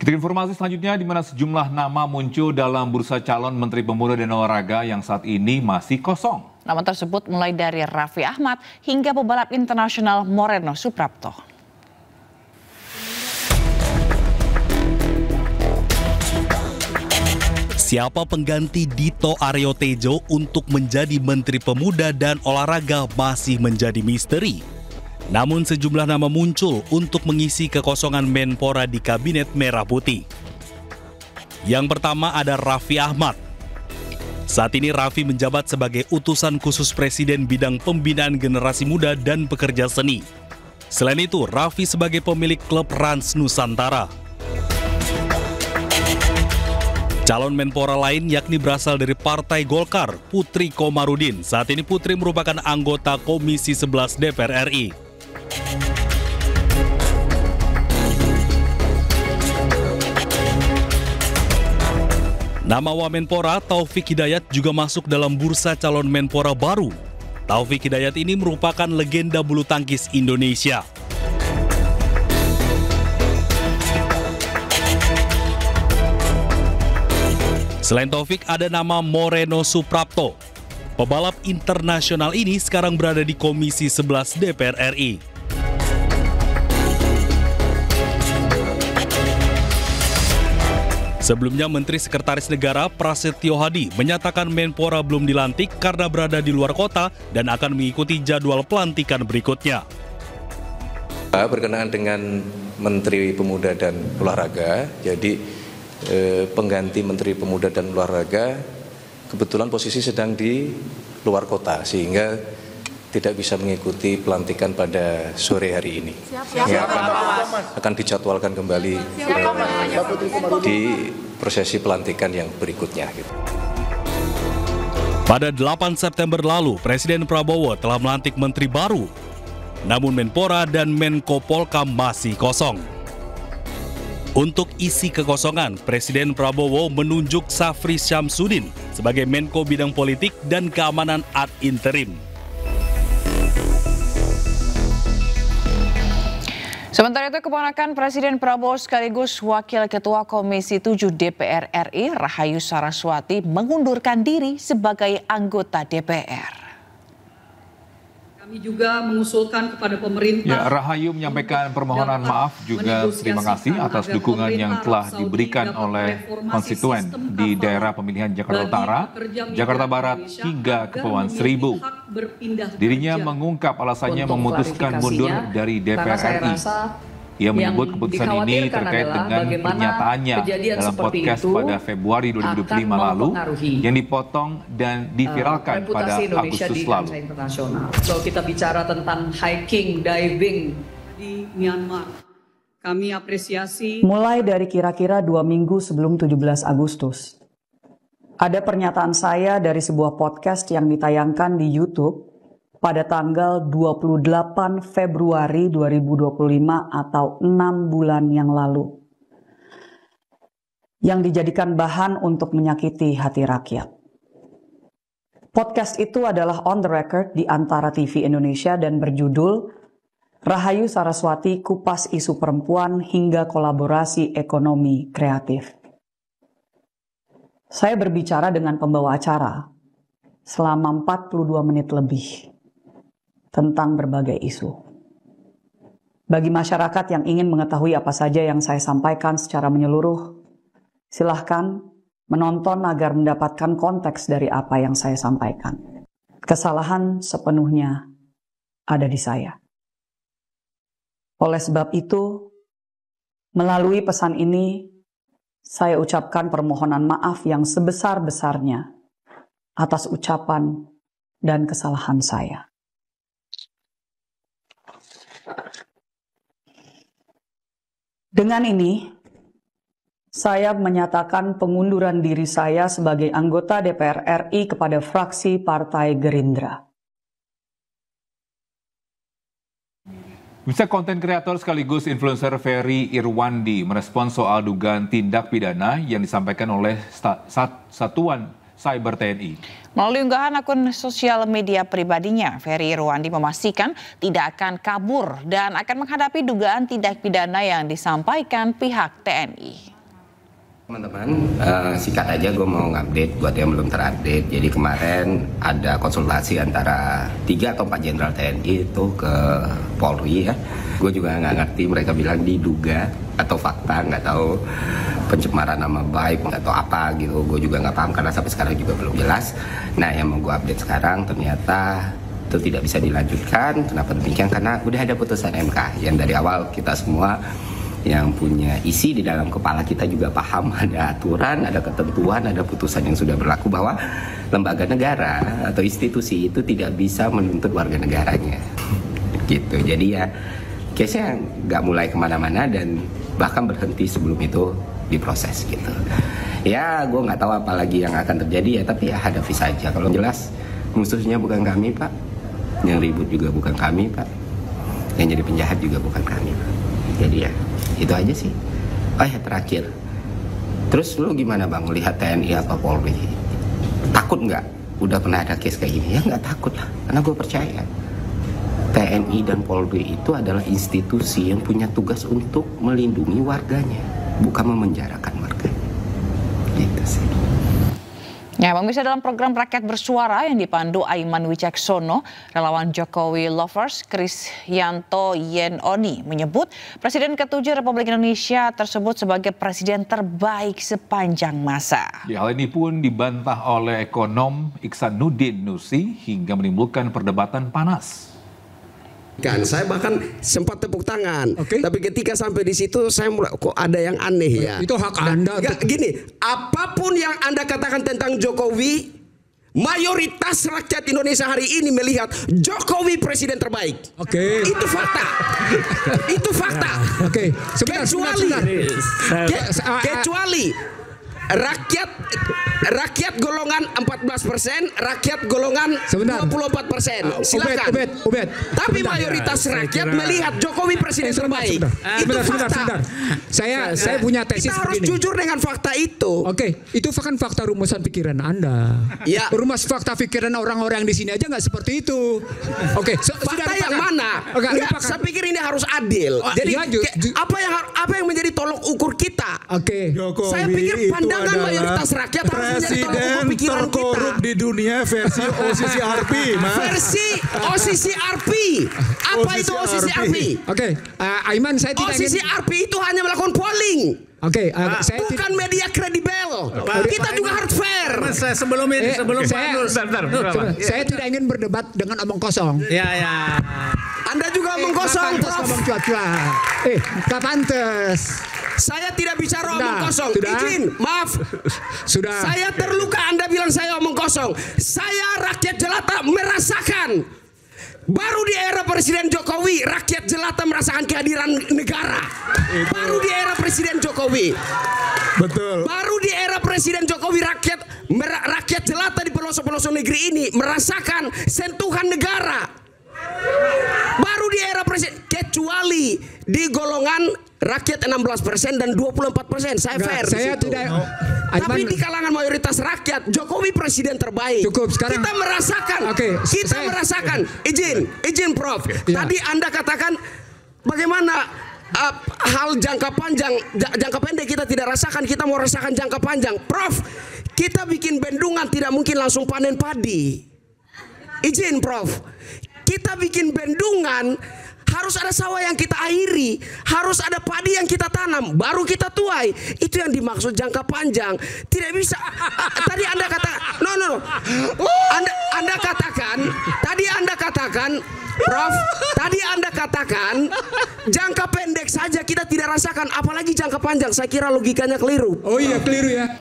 Kita informasi selanjutnya di mana sejumlah nama muncul dalam bursa calon Menteri Pemuda dan Olahraga yang saat ini masih kosong. Nama tersebut mulai dari Raffi Ahmad hingga pebalap internasional Moreno Suprapto. Siapa pengganti Dito Aryo Tejo untuk menjadi Menteri Pemuda dan Olahraga masih menjadi misteri. Namun sejumlah nama muncul untuk mengisi kekosongan Menpora di Kabinet Merah Putih. Yang pertama ada Raffi Ahmad. Saat ini Raffi menjabat sebagai utusan khusus Presiden bidang pembinaan generasi muda dan pekerja seni. Selain itu, Raffi sebagai pemilik klub Rans Nusantara. Calon Menpora lain yakni berasal dari Partai Golkar, Putri Komarudin. Saat ini Putri merupakan anggota Komisi 11 DPR RI. Nama Wamenpora Taufik Hidayat juga masuk dalam bursa calon Menpora baru. Taufik Hidayat ini merupakan legenda bulu tangkis Indonesia. Selain Taufik, ada nama Moreno Suprapto. Pebalap internasional ini sekarang berada di Komisi 11 DPR RI. Sebelumnya, Menteri Sekretaris Negara Prasetyo Hadi menyatakan Menpora belum dilantik karena berada di luar kota dan akan mengikuti jadwal pelantikan berikutnya. Berkenaan dengan Menteri Pemuda dan Olahraga, jadi pengganti Menteri Pemuda dan Olahraga kebetulan posisi sedang di luar kota sehingga tidak bisa mengikuti pelantikan pada sore hari ini. Akan dijadwalkan kembali di prosesi pelantikan yang berikutnya. Pada 8 September lalu, Presiden Prabowo telah melantik menteri baru. Namun Menpora dan Menko Polkam masih kosong. Untuk isi kekosongan, Presiden Prabowo menunjuk Safri Syamsuddin sebagai Menko Bidang Politik dan Keamanan ad interim. Sementara itu, keponakan Presiden Prabowo sekaligus Wakil Ketua Komisi 7 DPR RI, Rahayu Saraswati, mengundurkan diri sebagai anggota DPR. Kami juga mengusulkan kepada pemerintah. Ya, Rahayu menyampaikan permohonan maaf juga terima kasih atas dukungan yang telah diberikan oleh konstituen di daerah pemilihan Jakarta Utara, Jakarta Barat hingga Kepulauan Seribu. Dirinya mengungkap alasannya memutuskan mundur dari DPR RI. Ia menyebut keputusan ini terkait dengan pernyataannya dalam podcast pada Februari 2025 lalu yang dipotong dan diviralkan pada Agustus lalu. Kalau kita bicara tentang hiking, diving di Myanmar, kami apresiasi. Mulai dari kira-kira 2 minggu sebelum 17 Agustus, ada pernyataan saya dari sebuah podcast yang ditayangkan di YouTube pada tanggal 28 Februari 2025 atau 6 bulan yang lalu, yang dijadikan bahan untuk menyakiti hati rakyat. Podcast itu adalah on the record di Antara TV Indonesia dan berjudul Rahayu Saraswati Kupas Isu Perempuan hingga Kolaborasi Ekonomi Kreatif. Saya berbicara dengan pembawa acara selama 42 menit lebih tentang berbagai isu. Bagi masyarakat yang ingin mengetahui apa saja yang saya sampaikan secara menyeluruh, silahkan menonton agar mendapatkan konteks dari apa yang saya sampaikan. Kesalahan sepenuhnya ada di saya. Oleh sebab itu, melalui pesan ini, saya ucapkan permohonan maaf yang sebesar-besarnya atas ucapan dan kesalahan saya. Dengan ini, saya menyatakan pengunduran diri saya sebagai anggota DPR RI kepada fraksi Partai Gerindra. Bisa konten kreator sekaligus influencer Ferry Irwandi merespons soal dugaan tindak pidana yang disampaikan oleh Satuan Cyber TNI. Melalui unggahan akun sosial media pribadinya, Ferry Irwandi memastikan tidak akan kabur dan akan menghadapi dugaan tindak pidana yang disampaikan pihak TNI. Teman-teman, sikat aja gue mau ngupdate buat yang belum terupdate. Jadi kemarin ada konsultasi antara 3 atau 4 jenderal TNI itu ke Polri ya. Gue juga nggak ngerti, mereka bilang diduga atau fakta, nggak tahu pencemaran nama baik atau apa gitu. Gue juga nggak paham karena sampai sekarang juga belum jelas. Nah yang mau gue update sekarang ternyata itu tidak bisa dilanjutkan. Kenapa demikian? Karena udah ada putusan MK yang dari awal kita semua yang punya isi di dalam kepala kita juga paham ada aturan, ada ketentuan, ada putusan yang sudah berlaku bahwa lembaga negara atau institusi itu tidak bisa menuntut warga negaranya gitu. Jadi ya case-nya nggak mulai kemana-mana dan bahkan berhenti sebelum itu diproses gitu. Ya gue nggak tahu apa lagi yang akan terjadi ya, tapi ya hadapi saja. Kalau jelas musuhnya bukan kami Pak, yang ribut juga bukan kami Pak, yang jadi penjahat juga bukan kami Pak. Jadi ya itu aja sih. Oh ya terakhir, terus lu gimana Bang melihat TNI apa Polri? Takut nggak? Udah pernah ada case kayak gini? Ya nggak takut lah, karena gue percaya TNI dan Polri itu adalah institusi yang punya tugas untuk melindungi warganya, bukan memenjarakan warganya. Gitu sih. Ya, pemirsa, dalam program Rakyat Bersuara yang dipandu Aiman Wicaksono, relawan Jokowi Lovers Krisyanto Yenoni menyebut Presiden ke-7 Republik Indonesia tersebut sebagai presiden terbaik sepanjang masa. Hal ini pun dibantah oleh ekonom Iksanuddin Nusi hingga menimbulkan perdebatan panas. Saya bahkan sempat tepuk tangan, tapi ketika sampai di situ saya mulai kok ada yang aneh ya. Itu hak Anda. Gini, apapun yang Anda katakan tentang Jokowi, mayoritas rakyat Indonesia hari ini melihat Jokowi presiden terbaik. Itu fakta. Itu fakta. Kecuali rakyat golongan 14%, rakyat golongan 24%. Silakan. Tapi mayoritas rakyat melihat Jokowi presiden terbaik. Itu fakta. Saya punya tesis begini. Kita harus jujur dengan fakta itu. Itu kan fakta rumusan pikiran Anda. Ya. Rumus fakta pikiran orang-orang di sini aja nggak seperti itu. Fakta yang mana? Saya pikir ini harus adil. Jadi apa yang menjadi tolok ukur kita? Saya pikir pandangan mayoritas rakyat harus menjadi tolok ukur pikiran kita. Terkorup di dunia versi OCC RP, Mas. Versi OCC RP. Apa itu OCC RP? Aiman, saya tidak OCC RP itu hanya melakukan polling. Bukan media kredibel. Kita juga harus fair. Saya tidak ingin berdebat dengan omong kosong. Anda juga omong kosong, Prof. Omong cuak-cuak. Tak pantes. Saya tidak bicara omong kosong. Izin, maaf. Sudah. Saya terluka Anda bilang saya omong kosong. Saya rakyat jelata merasakan. Baru di era Presiden Jokowi, rakyat jelata merasakan kehadiran negara. Baru di era Presiden Jokowi. Betul. Baru di era Presiden Jokowi rakyat jelata di pelosok-pelosok negeri ini merasakan sentuhan negara. Baru di era Presiden, kecuali di golongan rakyat 16% dan 24%. Saya fair. Saya tidak. Tapi di kalangan mayoritas rakyat, Jokowi presiden terbaik. Cukup sekarang. Kita merasakan. Kita merasakan. Izin Prof. Tadi Anda katakan bagaimana hal jangka pendek kita tidak rasakan, kita mau rasakan jangka panjang. Prof, kita bikin bendungan tidak mungkin langsung panen padi. Izin Prof. Kita bikin bendungan harus ada sawah yang kita airi, harus ada padi yang kita tanam, baru kita tuai. Itu yang dimaksud jangka panjang. Tidak bisa. Tadi Anda katakan, no. Anda katakan, Prof. Tadi Anda katakan jangka pendek saja kita tidak rasakan, apalagi jangka panjang. Saya kira logikanya keliru. Keliru ya.